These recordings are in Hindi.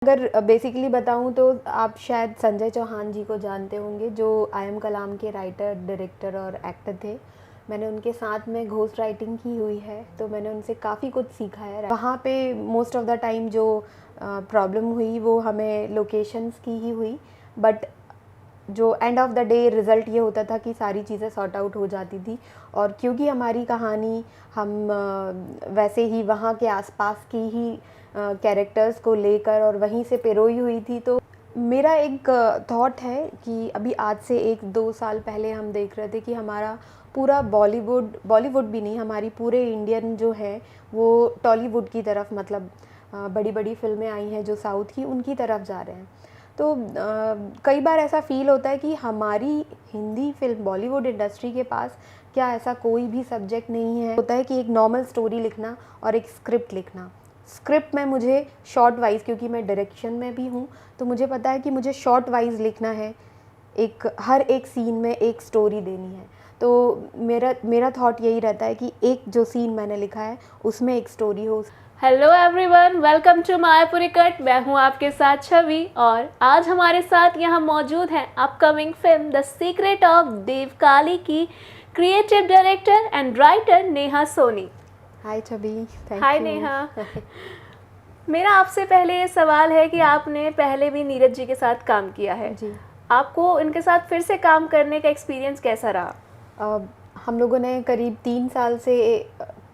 अगर बेसिकली बताऊं तो आप शायद संजय चौहान जी को जानते होंगे, जो आई एम कलाम के राइटर, डायरेक्टर और एक्टर थे। मैंने उनके साथ में घोस्ट राइटिंग की हुई है, तो मैंने उनसे काफ़ी कुछ सीखा है। वहाँ पे मोस्ट ऑफ द टाइम जो प्रॉब्लम हुई वो हमें लोकेशंस की ही हुई, बट जो end of the day result ये होता था कि सारी चीज़ें सॉर्ट आउट हो जाती थी। और क्योंकि हमारी कहानी हम वैसे ही वहाँ के आसपास की ही कैरेक्टर्स को लेकर और वहीं से पिरोई हुई थी, तो मेरा एक थॉट है कि अभी आज से 1-2 साल पहले हम देख रहे थे कि हमारा पूरा बॉलीवुड भी नहीं, हमारी पूरे इंडियन जो है वो टॉलीवुड की तरफ, मतलब बड़ी बड़ी फिल्में आई हैं जो साउथ की, उनकी तरफ जा रहे हैं। तो कई बार ऐसा फ़ील होता है कि हमारी हिंदी फिल्म बॉलीवुड इंडस्ट्री के पास क्या ऐसा कोई भी सब्जेक्ट नहीं है। होता है कि एक नॉर्मल स्टोरी लिखना और एक स्क्रिप्ट लिखना। स्क्रिप्ट में मुझे शॉर्ट वाइज, क्योंकि मैं डायरेक्शन में भी हूँ, तो मुझे पता है कि मुझे शॉर्ट वाइज लिखना है, हर एक सीन में एक स्टोरी देनी है। तो मेरा थॉट यही रहता है कि एक जो सीन मैंने लिखा है उसमें एक स्टोरी हो। Hello everyone, welcome to Mayapuri Cut. मैं हूं आपके साथ छवि और आज हमारे साथ यहां मौजूद हैं upcoming film the secret of Devkali की creative director and writer Neha Soni. Hi Chhavi, thank hi you. Neha. मेरा आपसे पहले ये सवाल है कि आपने पहले भी नीरज जी के साथ काम किया है जी। आपको इनके साथ फिर से काम करने का एक्सपीरियंस कैसा रहा? हम लोगों ने करीब 3 साल से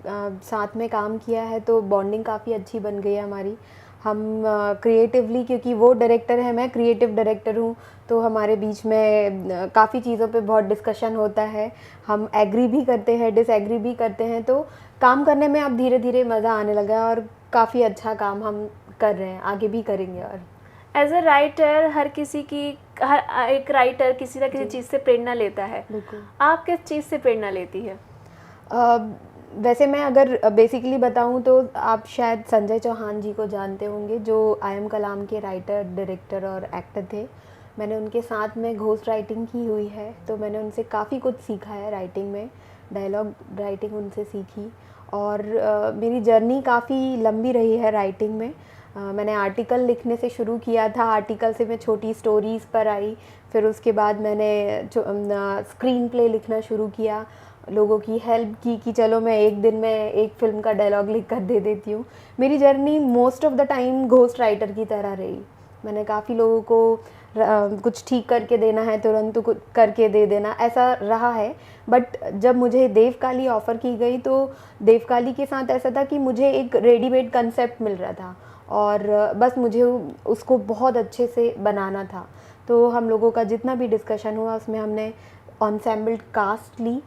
साथ में काम किया है, तो बॉन्डिंग काफ़ी अच्छी बन गई है हमारी। हम क्रिएटिवली, क्योंकि वो डायरेक्टर है, मैं क्रिएटिव डायरेक्टर हूँ, तो हमारे बीच में काफ़ी चीज़ों पे बहुत डिस्कशन होता है। हम एग्री भी करते हैं, डिसएग्री भी करते हैं, तो काम करने में अब धीरे धीरे मज़ा आने लगा है और काफ़ी अच्छा काम हम कर रहे हैं, आगे भी करेंगे। और एज अ राइटर हर एक राइटर किसी ना किसी चीज़ से प्रेरणा लेता है। बिल्कुल। आप किस चीज़ से प्रेरणा लेती है? वैसे मैं अगर बेसिकली बताऊं तो आप शायद संजय चौहान जी को जानते होंगे, जो आई एम कलाम के राइटर, डायरेक्टर और एक्टर थे। मैंने उनके साथ में घोस्ट राइटिंग की हुई है, तो मैंने उनसे काफ़ी कुछ सीखा है राइटिंग में। डायलॉग राइटिंग उनसे सीखी, और मेरी जर्नी काफ़ी लंबी रही है राइटिंग में। मैंने आर्टिकल लिखने से शुरू किया था, आर्टिकल से मैं छोटी स्टोरीज़ पर आई, फिर उसके बाद मैंने स्क्रीन प्ले लिखना शुरू किया, लोगों की हेल्प की कि चलो मैं एक दिन में एक फ़िल्म का डायलॉग लिख कर दे देती हूँ। मेरी journey most of the time ghost writer की तरह रही। मैंने काफ़ी लोगों को कुछ ठीक करके देना है, तुरंत कुछ करके दे देना, ऐसा रहा है। बट जब मुझे देवकाली ऑफ़र की गई, तो देवकाली के साथ ऐसा था कि मुझे एक रेडीमेड कंसेप्ट मिल रहा था और बस मुझे उसको बहुत अच्छे से बनाना था। तो हम लोगों का जितना भी डिस्कशन हुआ उसमें हमने ऑनसेम्बल कास्ट ली,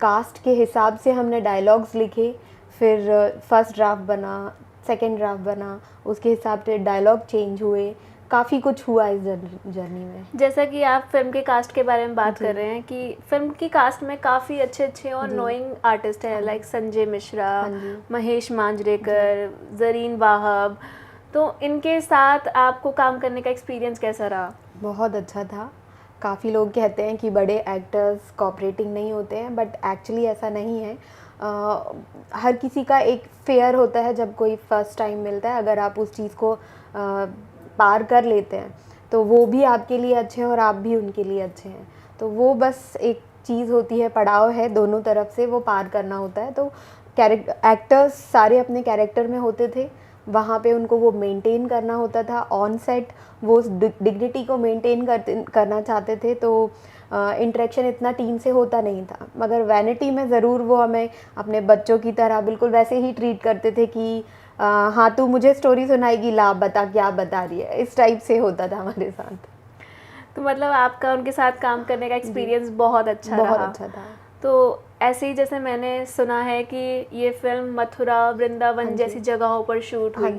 कास्ट के हिसाब से हमने डायलॉग्स लिखे, फिर फर्स्ट ड्राफ्ट बना, सेकंड ड्राफ्ट बना, उसके हिसाब से डायलॉग चेंज हुए, काफ़ी कुछ हुआ इस जर्नी में। जैसा कि आप फिल्म के कास्ट के बारे में बात कर रहे हैं कि फिल्म की कास्ट में काफ़ी अच्छे अच्छे और नोइंग आर्टिस्ट हैं, लाइक संजय मिश्रा, महेश मांजरेकर, जरीन वाहब। तो इनके साथ आपको काम करने का एक्सपीरियंस कैसा रहा? बहुत अच्छा था। काफ़ी लोग कहते हैं कि बड़े एक्टर्स कोऑपरेटिंग नहीं होते हैं, बट एक्चुअली ऐसा नहीं है। हर किसी का एक फेयर होता है जब कोई फर्स्ट टाइम मिलता है। अगर आप उस चीज़ को पार कर लेते हैं तो वो भी आपके लिए अच्छे हैं और आप भी उनके लिए अच्छे हैं। तो वो बस एक चीज़ होती है, पड़ाव है, दोनों तरफ से वो पार करना होता है। तो एक्टर्स सारे अपने कैरेक्टर में होते थे, वहाँ पे उनको वो मेंटेन करना होता था ऑन सेट। वो उस डिग्निटी को मेंटेन करना चाहते थे, तो इंटरेक्शन इतना टीम से होता नहीं था, मगर वैनिटी में ज़रूर वो हमें अपने बच्चों की तरह बिल्कुल वैसे ही ट्रीट करते थे कि हाँ तू मुझे स्टोरी सुनाएगी, ला बता क्या बता रही है, इस टाइप से होता था हमारे साथ। तो मतलब आपका उनके साथ काम करने का एक्सपीरियंस बहुत अच्छा बहुत रहा। अच्छा था। तो ऐसे ही जैसे मैंने सुना है कि ये फिल्म मथुरा, वृंदावन जैसी जगहों पर शूट हुई।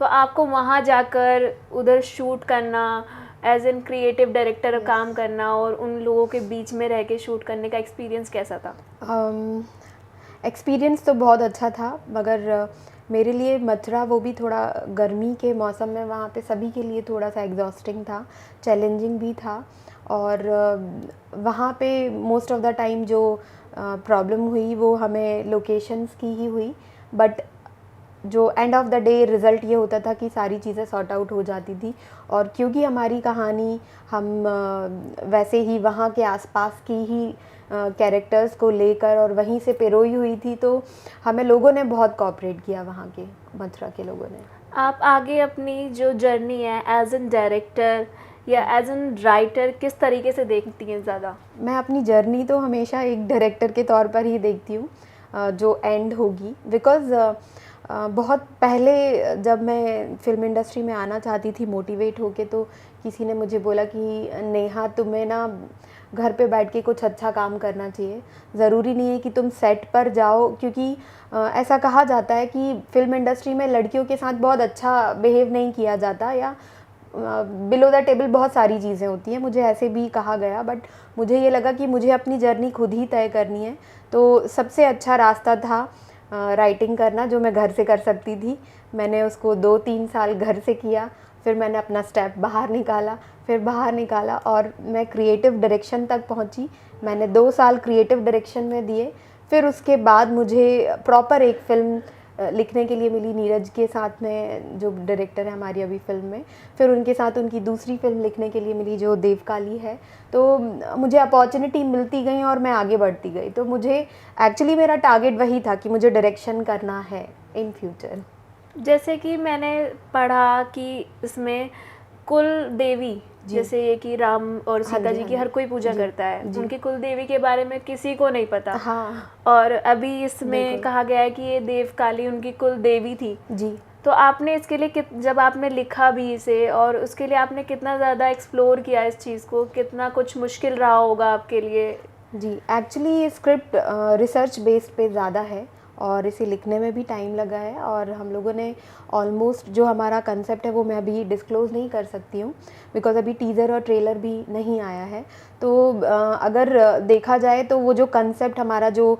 तो आपको वहाँ जाकर उधर शूट करना, एज एन क्रिएटिव डायरेक्टर काम करना और उन लोगों के बीच में रह के शूट करने का एक्सपीरियंस कैसा था? एक्सपीरियंस तो बहुत अच्छा था, मगर मेरे लिए मथुरा, वो भी थोड़ा गर्मी के मौसम में, वहाँ पे सभी के लिए थोड़ा सा एग्जॉस्टिंग था, चैलेंजिंग भी था। और वहाँ पे मोस्ट ऑफ़ द टाइम जो प्रॉब्लम हुई वो हमें लोकेशंस की ही हुई, बट जो end of the day result ये होता था कि सारी चीज़ें सॉर्ट आउट हो जाती थी। और क्योंकि हमारी कहानी हम वैसे ही वहाँ के आसपास की ही कैरेक्टर्स को लेकर और वहीं से पिरोई हुई थी, तो हमें लोगों ने बहुत कोऑपरेट किया, वहाँ के मथुरा के लोगों ने। आप आगे अपनी जो जर्नी है एज एन डायरेक्टर या एज एन राइटर किस तरीके से देखती हैं ज़्यादा? मैं अपनी जर्नी तो हमेशा एक डायरेक्टर के तौर पर ही देखती हूँ, जो एंड होगी। बिकॉज़ बहुत पहले जब मैं फ़िल्म इंडस्ट्री में आना चाहती थी मोटिवेट होके, तो किसी ने मुझे बोला कि नेहा, तुम्हें ना घर पे बैठ के कुछ अच्छा काम करना चाहिए, ज़रूरी नहीं है कि तुम सेट पर जाओ। क्योंकि ऐसा कहा जाता है कि फ़िल्म इंडस्ट्री में लड़कियों के साथ बहुत अच्छा बिहेव नहीं किया जाता, या बिलो द टेबल बहुत सारी चीज़ें होती हैं, मुझे ऐसे भी कहा गया। बट मुझे ये लगा कि मुझे अपनी जर्नी खुद ही तय करनी है, तो सबसे अच्छा रास्ता था राइटिंग करना, जो मैं घर से कर सकती थी। मैंने उसको 2-3 साल घर से किया, फिर मैंने अपना स्टेप बाहर निकाला, फिर बाहर निकाला और मैं क्रिएटिव डायरेक्शन तक पहुंची। मैंने 2 साल क्रिएटिव डायरेक्शन में दिए, फिर उसके बाद मुझे प्रॉपर एक फ़िल्म लिखने के लिए मिली नीरज के साथ में, जो डायरेक्टर है हमारी अभी फ़िल्म में। फिर उनके साथ उनकी दूसरी फ़िल्म लिखने के लिए मिली, जो देवकाली है। तो मुझे अपॉर्चुनिटी मिलती गई और मैं आगे बढ़ती गई। तो मुझे एक्चुअली मेरा टारगेट वही था कि मुझे डायरेक्शन करना है इन फ्यूचर। जैसे कि मैंने पढ़ा कि इसमें कुल देवी, जैसे ये कि राम और सीता जी की हर कोई पूजा करता है, उनकी कुल देवी के बारे में किसी को नहीं पता। हाँ। और अभी इसमें कहा गया है कि ये देवकाली उनकी कुल देवी थी जी। तो आपने इसके लिए जब आपने लिखा भी इसे, और उसके लिए आपने कितना ज़्यादा एक्सप्लोर किया इस चीज़ को, कितना कुछ मुश्किल रहा होगा आपके लिए? जी, एक्चुअली ये स्क्रिप्ट रिसर्च बेस्ड पे ज़्यादा है और इसे लिखने में भी टाइम लगा है। और हम लोगों ने ऑलमोस्ट, जो हमारा कंसेप्ट है वो मैं अभी डिस्क्लोज़ नहीं कर सकती हूँ, बिकॉज़ अभी टीज़र और ट्रेलर भी नहीं आया है। तो अगर देखा जाए तो वो जो कंसेप्ट हमारा, जो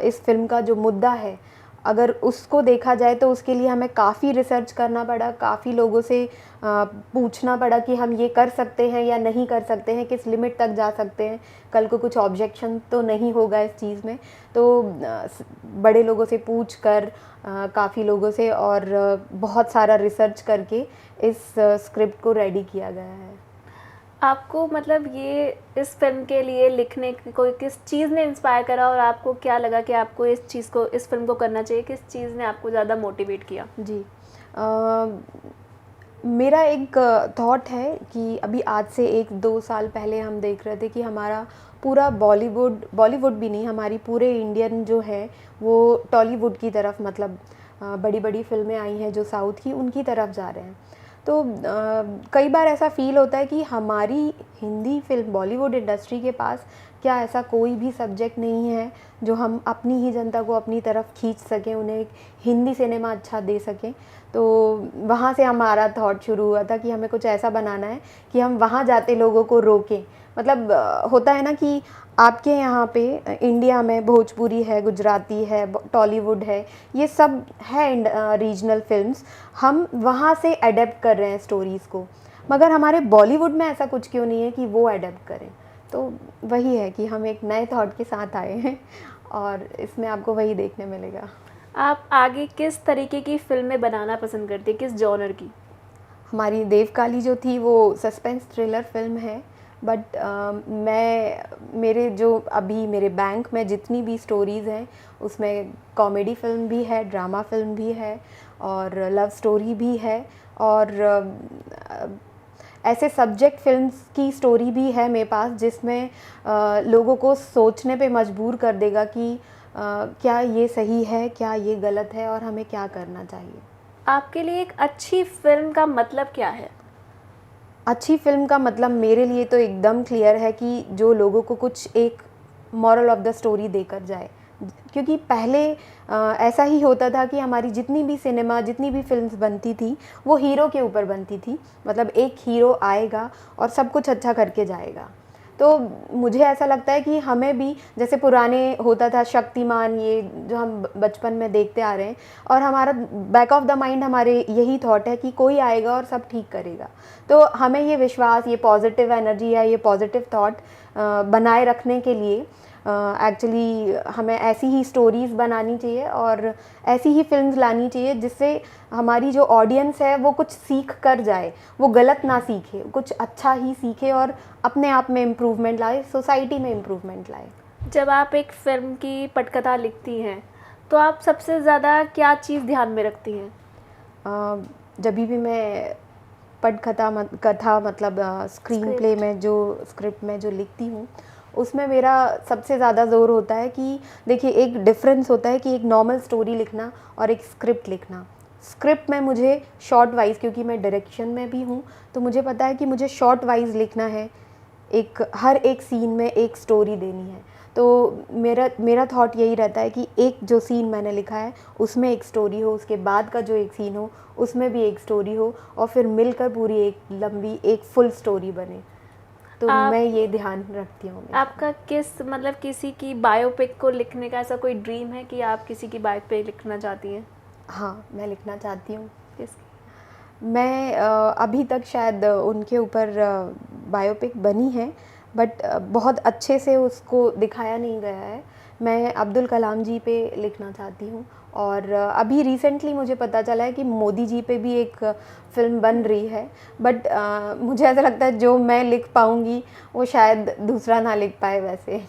इस फ़िल्म का जो मुद्दा है, अगर उसको देखा जाए तो उसके लिए हमें काफ़ी रिसर्च करना पड़ा, काफ़ी लोगों से पूछना पड़ा कि हम ये कर सकते हैं या नहीं कर सकते हैं, किस लिमिट तक जा सकते हैं, कल को कुछ ऑब्जेक्शन तो नहीं होगा इस चीज़ में। तो बड़े लोगों से पूछ कर, काफ़ी लोगों से, और बहुत सारा रिसर्च करके इस स्क्रिप्ट को रेडी किया गया है। आपको मतलब ये इस फिल्म के लिए लिखने की कोई किस चीज़ ने इंस्पायर करा, और आपको क्या लगा कि आपको इस चीज़ को, इस फिल्म को करना चाहिए? किस चीज़ ने आपको ज़्यादा मोटिवेट किया? जी, मेरा एक थॉट है कि अभी आज से 1-2 साल पहले हम देख रहे थे कि हमारा पूरा बॉलीवुड भी नहीं, हमारी पूरे इंडियन जो है वो टॉलीवुड की तरफ, मतलब बड़ी बड़ी फिल्में आई हैं जो साउथ की, उनकी तरफ जा रहे हैं। तो कई बार ऐसा फ़ील होता है कि हमारी हिंदी फिल्म, बॉलीवुड इंडस्ट्री के पास क्या ऐसा कोई भी सब्जेक्ट नहीं है जो हम अपनी ही जनता को अपनी तरफ खींच सकें, उन्हें एक हिंदी सिनेमा अच्छा दे सकें। तो वहाँ से हमारा थॉट शुरू हुआ था कि हमें कुछ ऐसा बनाना है कि हम वहाँ जाते लोगों को रोकें। मतलब होता है ना कि आपके यहाँ पे इंडिया में भोजपुरी है, गुजराती है, टॉलीवुड है, ये सब है रीजनल फिल्म्स, हम वहाँ से एडेप्ट कर रहे हैं स्टोरीज़ को, मगर हमारे बॉलीवुड में ऐसा कुछ क्यों नहीं है कि वो एडेप्ट करें। तो वही है कि हम एक नए थॉट के साथ आए हैं और इसमें आपको वही देखने मिलेगा। आप आगे किस तरीके की फ़िल्में बनाना पसंद करते हैं, किस जॉनर की? हमारी देवकाली जो थी वो सस्पेंस थ्रिलर फिल्म है, बट मेरे जो अभी मेरे बैंक में जितनी भी स्टोरीज़ हैं उसमें कॉमेडी फ़िल्म भी है, ड्रामा फ़िल्म भी है और लव स्टोरी भी है, और ऐसे सब्जेक्ट फिल्म्स की स्टोरी भी है मेरे पास जिसमें लोगों को सोचने पे मजबूर कर देगा कि क्या ये सही है, क्या ये गलत है और हमें क्या करना चाहिए। आपके लिए एक अच्छी फ़िल्म का मतलब क्या है? अच्छी फ़िल्म का मतलब मेरे लिए तो एकदम क्लियर है कि जो लोगों को कुछ एक मॉरल ऑफ द स्टोरी देकर जाए। क्योंकि पहले ऐसा ही होता था कि हमारी जितनी भी सिनेमा, जितनी भी फिल्म्स बनती थी वो हीरो के ऊपर बनती थी, मतलब एक हीरो आएगा और सब कुछ अच्छा करके जाएगा। तो मुझे ऐसा लगता है कि हमें भी, जैसे पुराने होता था शक्तिमान, ये जो हम बचपन में देखते आ रहे हैं, और हमारा बैक ऑफ द माइंड हमारे यही थॉट है कि कोई आएगा और सब ठीक करेगा। तो हमें ये विश्वास, ये पॉजिटिव एनर्जी या ये पॉजिटिव थॉट बनाए रखने के लिए एक्चुअली हमें ऐसी ही स्टोरीज़ बनानी चाहिए और ऐसी ही फिल्म्स लानी चाहिए जिससे हमारी जो ऑडियंस है वो कुछ सीख कर जाए, वो गलत ना सीखे, कुछ अच्छा ही सीखे और अपने आप में इम्प्रूवमेंट लाए, सोसाइटी में इम्प्रूवमेंट लाए। जब आप एक फ़िल्म की पटकथा लिखती हैं तो आप सबसे ज़्यादा क्या चीज़ ध्यान में रखती हैं? जब भी मैं कथा मतलब स्क्रीन प्ले में जो स्क्रिप्ट में जो लिखती हूँ, उसमें मेरा सबसे ज़्यादा ज़ोर होता है कि देखिए एक डिफरेंस होता है कि एक नॉर्मल स्टोरी लिखना और एक स्क्रिप्ट लिखना। स्क्रिप्ट में मुझे शॉर्ट वाइज, क्योंकि मैं डायरेक्शन में भी हूँ तो मुझे पता है कि मुझे शॉर्ट वाइज लिखना है, हर एक सीन में एक स्टोरी देनी है। तो मेरा थॉट यही रहता है कि एक जो सीन मैंने लिखा है उसमें एक स्टोरी हो, उसके बाद का जो एक सीन हो उसमें भी एक स्टोरी हो और फिर मिलकर पूरी एक लंबी एक फुल स्टोरी बने। तो मैं ये ध्यान रखती हूँ। आपका मतलब किसी की बायोपिक को लिखने का ऐसा कोई ड्रीम है कि आप किसी की बायोपिक लिखना चाहती हैं? हाँ, मैं लिखना चाहती हूँ। किसकी? मैं अभी तक शायद उनके ऊपर बायोपिक बनी है, बट बहुत अच्छे से उसको दिखाया नहीं गया है। मैं अब्दुल कलाम जी पे लिखना चाहती हूँ और अभी रिसेंटली मुझे पता चला है कि मोदी जी पे भी एक फ़िल्म बन रही है, बट मुझे ऐसा लगता है जो मैं लिख पाऊँगी वो शायद दूसरा ना लिख पाए वैसे।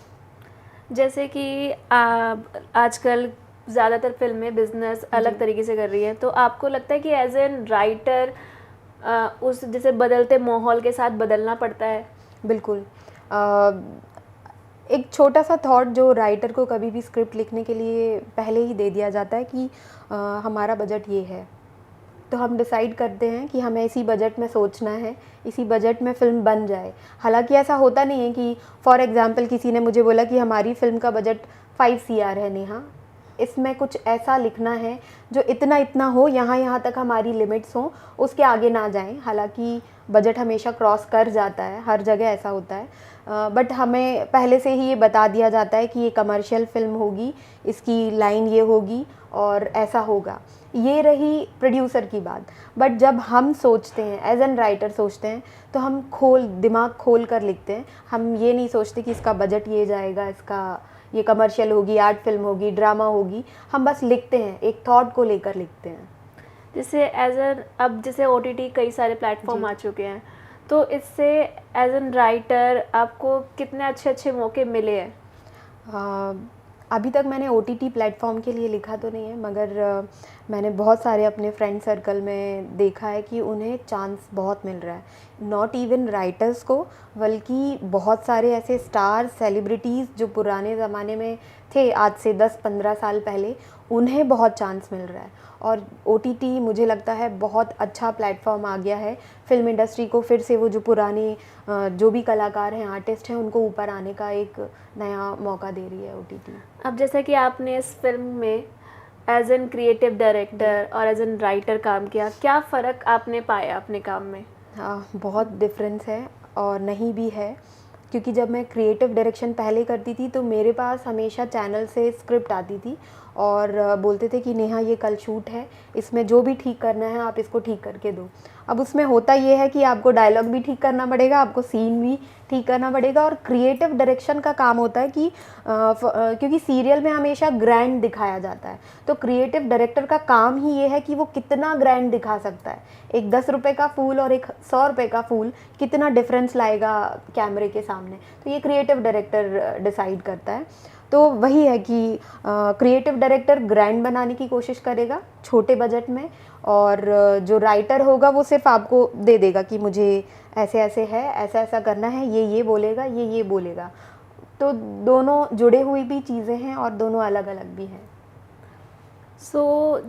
जैसे कि आजकल ज़्यादातर फिल्में बिजनेस अलग तरीके से कर रही हैं, तो आपको लगता है कि एज एन राइटर उस जैसे बदलते माहौल के साथ बदलना पड़ता है? बिल्कुल। एक छोटा सा थॉट जो राइटर को कभी भी स्क्रिप्ट लिखने के लिए पहले ही दे दिया जाता है कि हमारा बजट ये है, तो हम डिसाइड करते हैं कि हमें इसी बजट में सोचना है, इसी बजट में फ़िल्म बन जाए। हालांकि ऐसा होता नहीं है कि फॉर एग्ज़ाम्पल किसी ने मुझे बोला कि हमारी फ़िल्म का बजट 5 CR है नेहा, इसमें कुछ ऐसा लिखना है जो इतना इतना हो, यहाँ यहाँ तक हमारी लिमिट्स हों, उसके आगे ना जाएं। हालांकि बजट हमेशा क्रॉस कर जाता है, हर जगह ऐसा होता है, बट हमें पहले से ही ये बता दिया जाता है कि ये कमर्शियल फ़िल्म होगी, इसकी लाइन ये होगी और ऐसा होगा। ये रही प्रोड्यूसर की बात। बट जब हम सोचते हैं, एज एन राइटर सोचते हैं, तो हम दिमाग खोल कर लिखते हैं। हम ये नहीं सोचते कि इसका बजट ये जाएगा, ये कमर्शियल होगी, आर्ट फिल्म होगी, ड्रामा होगी। हम बस लिखते हैं, एक थॉट को लेकर लिखते हैं। जैसे अब जैसे OTT कई सारे प्लेटफॉर्म आ चुके हैं, तो इससे एज एन राइटर आपको कितने अच्छे अच्छे मौके मिले हैं? अभी तक मैंने OTT प्लेटफॉर्म के लिए लिखा तो नहीं है, मगर मैंने बहुत सारे अपने फ्रेंड सर्कल में देखा है कि उन्हें चांस बहुत मिल रहा है। नॉट इवन राइटर्स को, बल्कि बहुत सारे ऐसे स्टार सेलिब्रिटीज़ जो पुराने ज़माने में थे, आज से 10-15 साल पहले, उन्हें बहुत चांस मिल रहा है। और OTT मुझे लगता है बहुत अच्छा प्लेटफॉर्म आ गया है फिल्म इंडस्ट्री को फिर से, वो जो पुराने जो भी कलाकार हैं, आर्टिस्ट हैं, उनको ऊपर आने का एक नया मौका दे रही है OTT। अब जैसे कि आपने इस फिल्म में एज एन क्रिएटिव डायरेक्टर और एज एन राइटर काम किया, क्या फ़र्क आपने पाया अपने काम में? बहुत डिफरेंस है और नहीं भी है, क्योंकि जब मैं क्रिएटिव डायरेक्शन पहले करती थी तो मेरे पास हमेशा चैनल से स्क्रिप्ट आती थी और बोलते थे कि नेहा ये कल शूट है, इसमें जो भी ठीक करना है आप इसको ठीक करके दो। अब उसमें होता ये है कि आपको डायलॉग भी ठीक करना पड़ेगा, आपको सीन भी ठीक करना पड़ेगा, और क्रिएटिव डायरेक्शन का काम होता है कि क्योंकि सीरियल में हमेशा ग्रैंड दिखाया जाता है, तो क्रिएटिव डायरेक्टर का काम ही ये है कि वो कितना ग्रैंड दिखा सकता है। एक 10 रुपये का फूल और एक 100 रुपये का फूल कितना डिफरेंस लाएगा कैमरे के सामने, तो ये क्रिएटिव डायरेक्टर डिसाइड करता है। तो वही है कि क्रिएटिव डायरेक्टर ग्रैंड बनाने की कोशिश करेगा छोटे बजट में, और जो राइटर होगा वो सिर्फ आपको दे देगा कि मुझे ऐसे ऐसे है, ऐसा ऐसा करना है, ये बोलेगा, ये बोलेगा। तो दोनों जुड़े हुई भी चीज़ें हैं और दोनों अलग अलग भी हैं।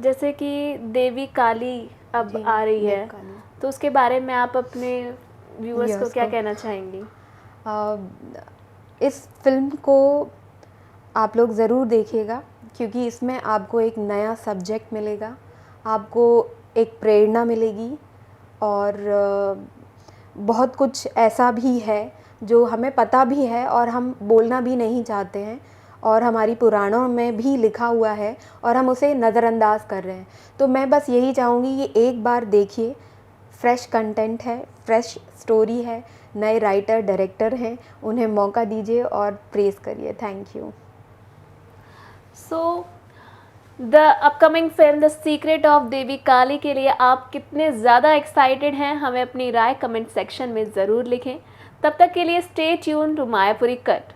जैसे कि देवी काली अब आ रही है, तो उसके बारे में आप अपने व्यूअर्स को क्या कहना चाहेंगी? इस फिल्म को आप लोग ज़रूर देखिएगा, क्योंकि इसमें आपको एक नया सब्जेक्ट मिलेगा, आपको एक प्रेरणा मिलेगी, और बहुत कुछ ऐसा भी है जो हमें पता भी है और हम बोलना भी नहीं चाहते हैं, और हमारी पुराणों में भी लिखा हुआ है और हम उसे नज़रअंदाज कर रहे हैं। तो मैं बस यही चाहूँगी कि एक बार देखिए, फ्रेश कंटेंट है, फ्रेश स्टोरी है, नए राइटर डायरेक्टर हैं, उन्हें मौका दीजिए और प्रेज़ करिए। Thank you. So the upcoming film the secret of Devi Kali के लिए आप कितने ज़्यादा एक्साइटेड हैं, हमें अपनी राय कमेंट सेक्शन में ज़रूर लिखें। तब तक के लिए stay tune to Mayapuri cut.